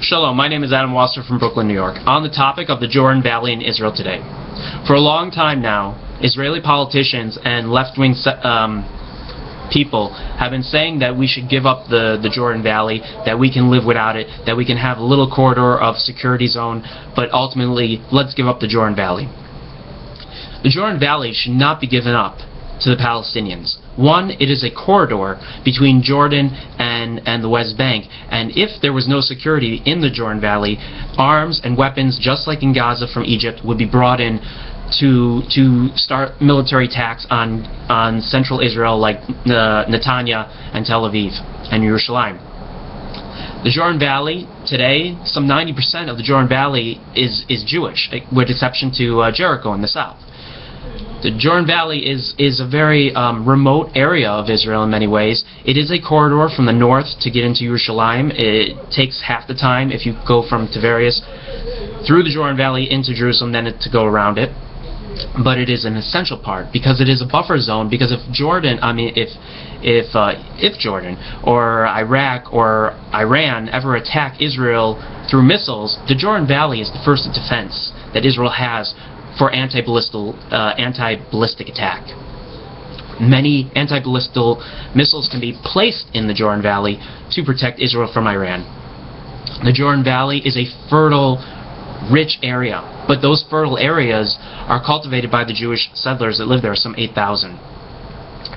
Shalom, my name is Adam Wasser from Brooklyn, New York. On the topic of the Jordan Valley in Israel today. For a long time now, Israeli politicians and left-wing people have been saying that we should give up the Jordan Valley, that we can live without it, that we can have a little corridor of security zone, but ultimately, let's give up the Jordan Valley. The Jordan Valley should not be given up to the Palestinians. One, it is a corridor between Jordan and the West Bank, and if there was no security in the Jordan Valley, arms and weapons, just like in Gaza from Egypt, would be brought in to start military attacks on central Israel like Netanya and Tel Aviv and Jerusalem. The Jordan Valley, today, some 90% of the Jordan Valley is Jewish, with exception to Jericho in the south. The Jordan Valley is a very remote area of Israel in many ways. It is a corridor from the north to get into Jerusalem. It takes half the time if you go from Tiberias through the Jordan Valley into Jerusalem, then to go around it. But it is an essential part because it is a buffer zone. Because if Jordan or Iraq or Iran ever attack Israel through missiles, the Jordan Valley is the first defense that Israel has for anti-ballistic attack. Many anti-ballistic missiles can be placed in the Jordan Valley to protect Israel from Iran. The Jordan Valley is a fertile, rich area, but those fertile areas are cultivated by the Jewish settlers that live there, some 8,000.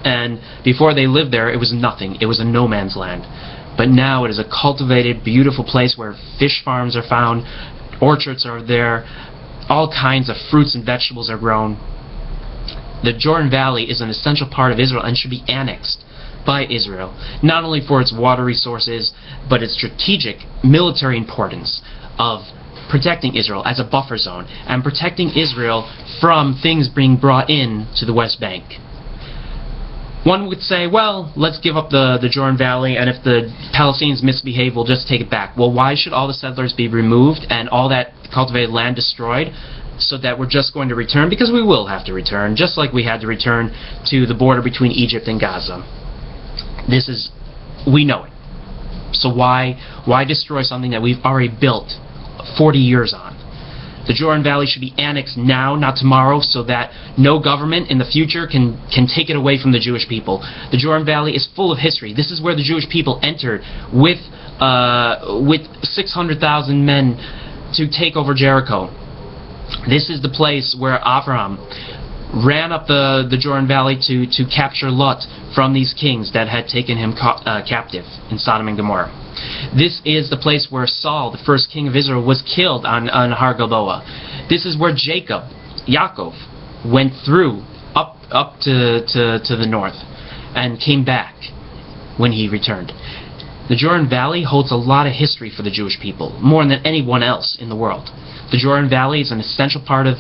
And before they lived there, it was nothing. It was a no man's land. But now it is a cultivated, beautiful place where fish farms are found, orchards are there, all kinds of fruits and vegetables are grown. The Jordan Valley is an essential part of Israel and should be annexed by Israel, not only for its water resources, but its strategic military importance of protecting Israel as a buffer zone and protecting Israel from things being brought in to the West Bank. One would say, well, let's give up the Jordan Valley, and if the Palestinians misbehave, we'll just take it back. Well, why should all the settlers be removed and all that cultivated land destroyed so that we're just going to return? Because we will have to return, just like we had to return to the border between Egypt and Gaza. We know it. So why destroy something that we've already built 40 years on? The Jordan Valley should be annexed now, not tomorrow, so that no government in the future can take it away from the Jewish people. The Jordan Valley is full of history. This is where the Jewish people entered with 600,000 men to take over Jericho. This is the place where Abraham ran up the Jordan Valley to capture Lot from these kings that had taken him captive in Sodom and Gomorrah. This is the place where Saul, the first king of Israel, was killed on Har Gilboa. This is where Yaakov, went through up to the north and came back when he returned. The Jordan Valley holds a lot of history for the Jewish people, more than anyone else in the world. The Jordan Valley is an essential part of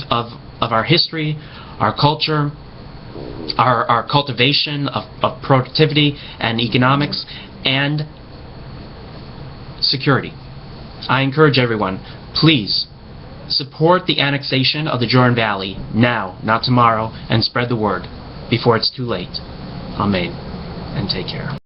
our history, our culture, our cultivation of productivity and economics, and security. I encourage everyone, please support the annexation of the Jordan Valley now, not tomorrow, and spread the word before it's too late. Amen. And take care.